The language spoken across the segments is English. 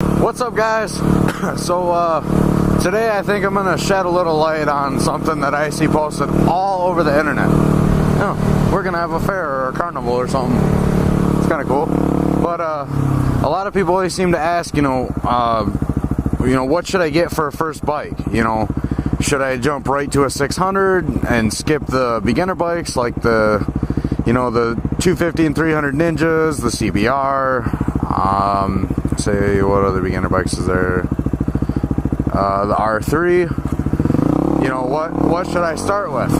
What's up, guys? So today I think I'm gonna shed a little light on something that I see posted all over the internet. Oh, we're gonna have a fair or a carnival or something. It's kind of cool. But a lot of people always seem to ask, what should I get for a first bike? Should I jump right to a 600 and skip the beginner bikes like the 250 and 300 Ninjas, the CBR? Say, what other beginner bikes is there? The R3. What should I start with?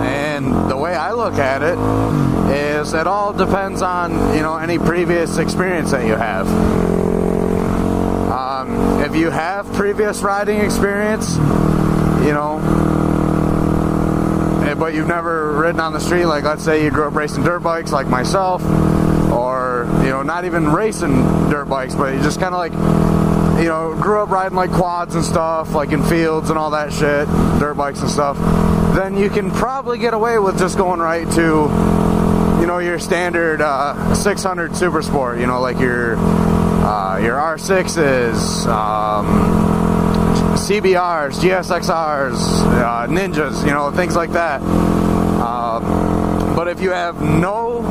And the way I look at it is it all depends on any previous experience that you have. If you have previous riding experience, but you've never ridden on the street, like let's say you grew up racing dirt bikes like myself, or not even racing dirt bikes, but you just kind of like grew up riding like quads and stuff, like in fields and all that shit, dirt bikes and stuff, then you can probably get away with just going right to your standard 600 Super Sport, like your R6s, CBRs, GSXRs, Ninjas, things like that. But if you have no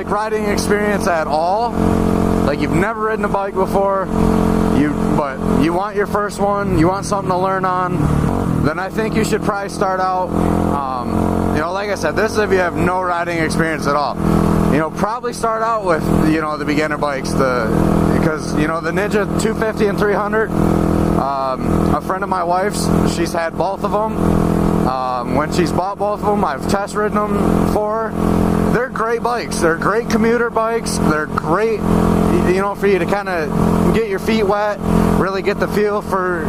riding experience at all, like you've never ridden a bike before, but you want your first one, you want something to learn on, then I think you should probably start out, like I said, this is if you have no riding experience at all. Probably start out with, the beginner bikes, because, the Ninja 250 and 300, a friend of my wife's, she's had both of them. When she's bought both of them, I've test ridden them for her. They're great bikes. They're great commuter bikes. They're great, for you to kind of get your feet wet, really get the feel for,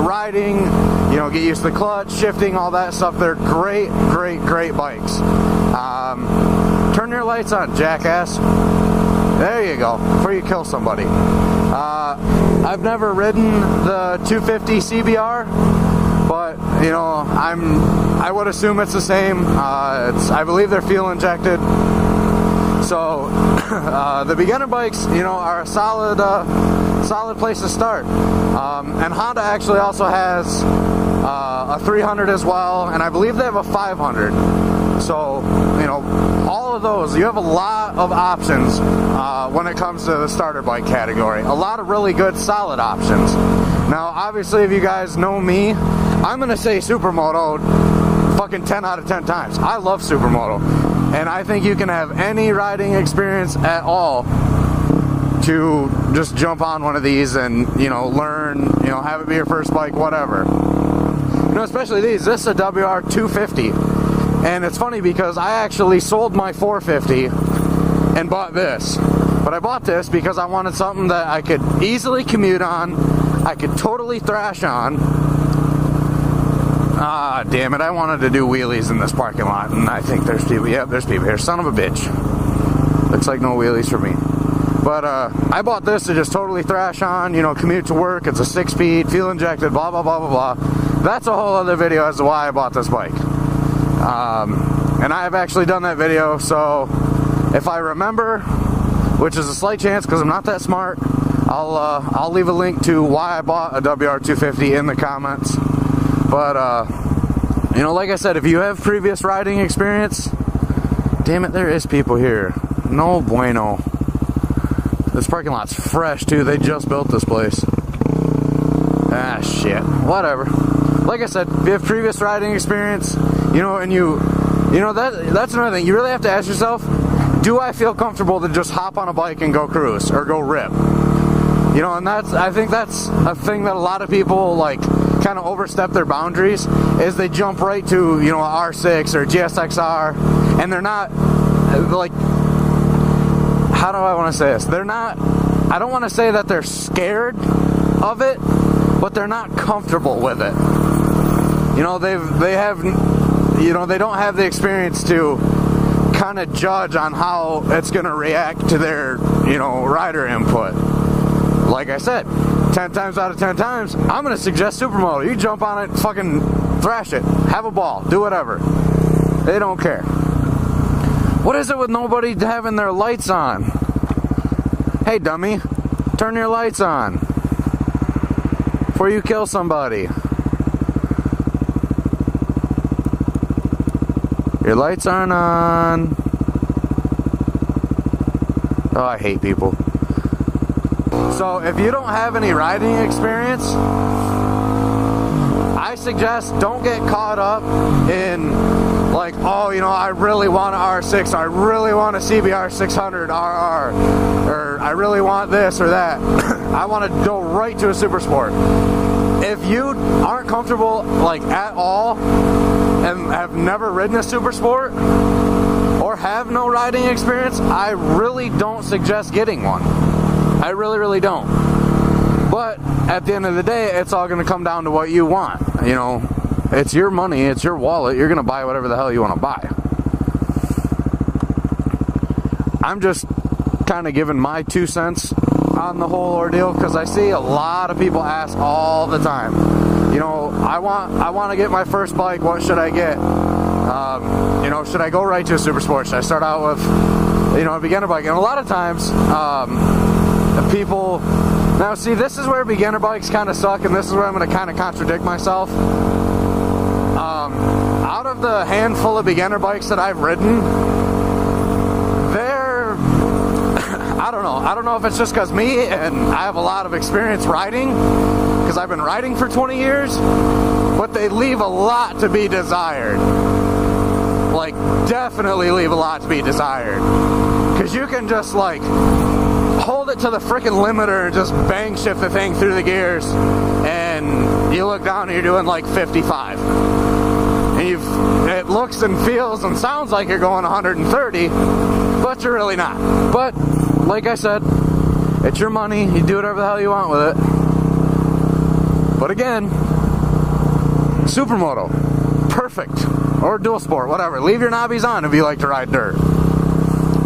riding, get used to the clutch, shifting, all that stuff. They're great, great, great bikes. Turn your lights on, jackass. There you go, before you kill somebody. I've never ridden the 250 CBR, but I would assume it's the same. I believe they're fuel injected. So the beginner bikes, are a solid place to start. And Honda actually also has a 300 as well, and I believe they have a 500. So all of those, you have a lot of options when it comes to the starter bike category. A lot of really good, solid options. Now, obviously, if you guys know me, I'm gonna say supermoto fucking 10 out of 10 times. I love supermoto, and I think you can have any riding experience at all to just jump on one of these and learn, have it be your first bike, whatever. Especially these. This is a WR 250, and it's funny because I actually sold my 450 and bought this. But I bought this because I wanted something that I could easily commute on, I could totally thrash on. Ah, damn it, I wanted to do wheelies in this parking lot, and I think there's people. Yep, there's people here. Son of a bitch. Looks like no wheelies for me. But I bought this to just totally thrash on, commute to work. It's a 6-speed, fuel injected, blah, blah, blah, blah, blah. That's a whole other video as to why I bought this bike. And I have actually done that video, so if I remember, which is a slight chance because I'm not that smart, I'll leave a link to why I bought a WR250 in the comments. But like I said, if you have previous riding experience, damn it, there is people here. No bueno. This parking lot's fresh too. They just built this place. Ah, shit. Whatever. Like I said, if you have previous riding experience, and that's another thing. You really have to ask yourself, do I feel comfortable to just hop on a bike and go cruise or go rip? And I think that's a thing that a lot of people kind of overstep their boundaries, is they jump right to, a R6 or GSXR, and they're not, how do I want to say this? They're not, I don't want to say that they're scared of it, but they're not comfortable with it. They don't have the experience to kind of judge on how it's going to react to their, rider input. Like I said, 10 times out of 10 times, I'm going to suggest supermoto. You jump on it, fucking thrash it, have a ball, do whatever. They don't care. What is it with nobody having their lights on? Hey, dummy. Turn your lights on before you kill somebody. Your lights aren't on. Oh, I hate people. So if you don't have any riding experience, I suggest don't get caught up in like, oh, you know, I really want an R6, I really want a CBR 600 RR, or I really want this or that. I want to go right to a super sport. If you aren't comfortable like at all and have never ridden a super sport or have no riding experience, I really don't suggest getting one. I really don't. But at the end of the day, it's all going to come down to what you want. You know, it's your money, it's your wallet. You're going to buy whatever the hell you want to buy. I'm just kind of giving my 2 cents on the whole ordeal because I see a lot of people ask all the time. You know, I want to get my first bike. What should I get? You know, should I go right to a super sport? Should I start out with, you know, a beginner bike? And a lot of times, people. Now, see, this is where beginner bikes kind of suck, and this is where I'm going to kind of contradict myself. Out of the handful of beginner bikes that I've ridden, they're, I don't know if it's just because me and I have a lot of experience riding, because I've been riding for 20 years, but they leave a lot to be desired. Like, definitely leave a lot to be desired. Because you can just, like, hold it to the freaking limiter and just bang shift the thing through the gears, and you look down and you're doing like 55. And it looks and feels and sounds like you're going 130, but you're really not. But like I said, it's your money. You do whatever the hell you want with it. But again, supermoto, perfect. Or dual sport, whatever. Leave your knobbies on if you like to ride dirt.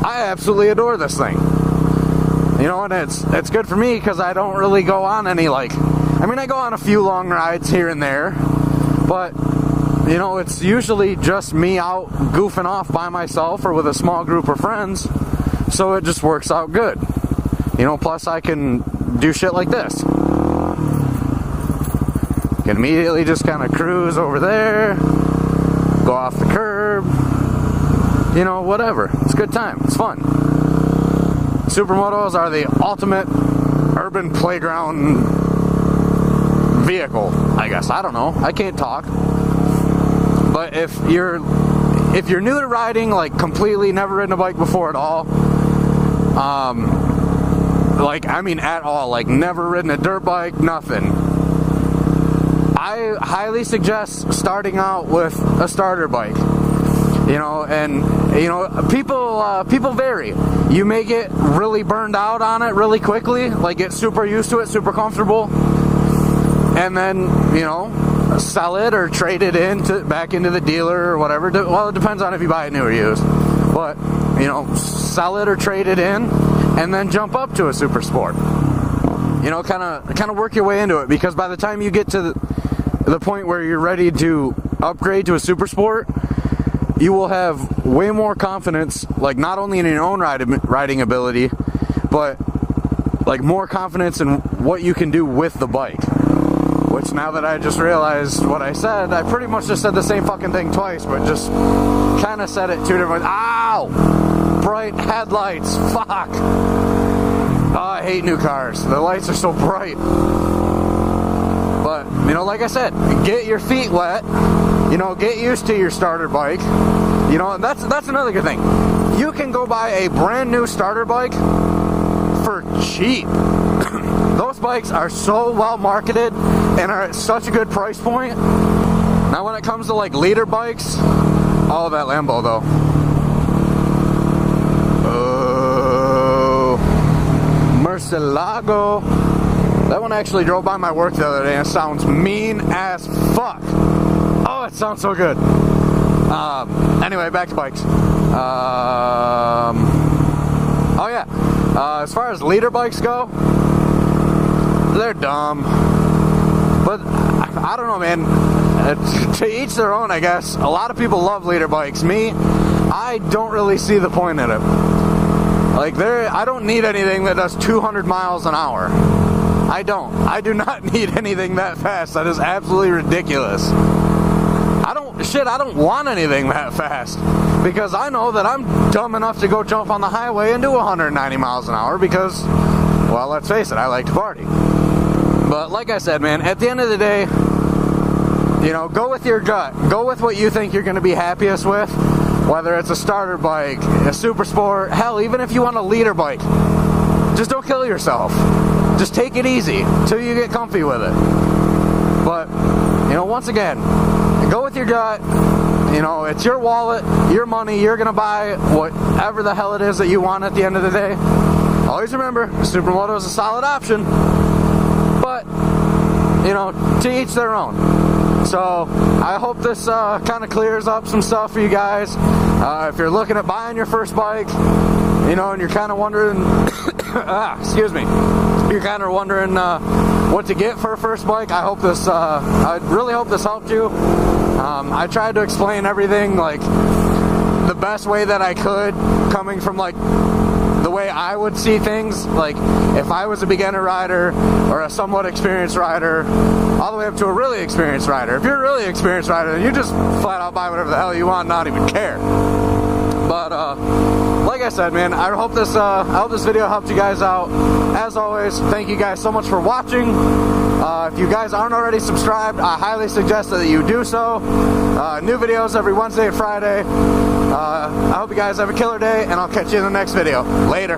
I absolutely adore this thing. You know, and it's good for me because I don't really go on any, like, I mean, I go on a few long rides here and there, but, you know, it's usually just me out goofing off by myself or with a small group of friends, so it just works out good. You know, plus I can do shit like this. Can immediately just kind of cruise over there, go off the curb, you know, whatever. It's a good time. It's fun. Supermotos are the ultimate urban playground vehicle, I guess. I don't know. I can't talk. But if you're new to riding, like completely never ridden a bike before at all, like, I mean at all, like never ridden a dirt bike, nothing, I highly suggest starting out with a starter bike. You know, and you know, people vary. You may get really burned out on it really quickly, like get super used to it, super comfortable, and then, you know, sell it or trade it back into the dealer or whatever. Well, it depends on if you buy it new or used. But, you know, sell it or trade it in, and then jump up to a super sport. You know, kind of work your way into it, because by the time you get to the point where you're ready to upgrade to a super sport, you will have way more confidence, like not only in your own riding ability, but like more confidence in what you can do with the bike. Which, now that I just realized what I said, I pretty much just said the same fucking thing twice, but just kind of said it two different. Ow! Bright headlights. Fuck. Oh, I hate new cars. The lights are so bright. But, you know, like I said, get your feet wet. You know, get used to your starter bike. You know, and that's another good thing. You can go buy a brand new starter bike for cheap. Those bikes are so well marketed and are at such a good price point. Now when it comes to like leader bikes, oh, that Lambo though. Oh, Murcielago. That one actually drove by my work the other day and it sounds mean as fuck. Oh, it sounds so good. Anyway, back to bikes. Oh yeah. As far as leader bikes go, they're dumb. But I don't know, man. To each their own, I guess. A lot of people love leader bikes. Me, I don't really see the point in it. Like I don't need anything that does 200 miles an hour. I do not need anything that fast. That is absolutely ridiculous. I don't want anything that fast, because I know that I'm dumb enough to go jump on the highway and do 190 miles an hour because, well, let's face it, I like to party. But like I said, man, at the end of the day, you know, go with your gut. Go with what you think you're going to be happiest with, whether it's a starter bike, a super sport, hell, even if you want a leader bike. Just don't kill yourself. Just take it easy till you get comfy with it. But, you know, once again, go with your gut. You know, it's your wallet, your money. You're going to buy whatever the hell it is that you want at the end of the day. Always remember, supermoto is a solid option. But, you know, to each their own. So, I hope this kind of clears up some stuff for you guys. If you're looking at buying your first bike, you know, and you're kind of wondering, excuse me, you're kind of wondering what to get for a first bike, I really hope this helped you. I tried to explain everything like the best way that I could, coming from like the way I would see things. Like if I was a beginner rider or a somewhat experienced rider, all the way up to a really experienced rider. If you're a really experienced rider, then you just flat out buy whatever the hell you want, not even care. But like I said, man, I hope this video helped you guys out. As always, thank you guys so much for watching. If you guys aren't already subscribed, I highly suggest that you do so. New videos every Wednesday and Friday. I hope you guys have a killer day, and I'll catch you in the next video. Later.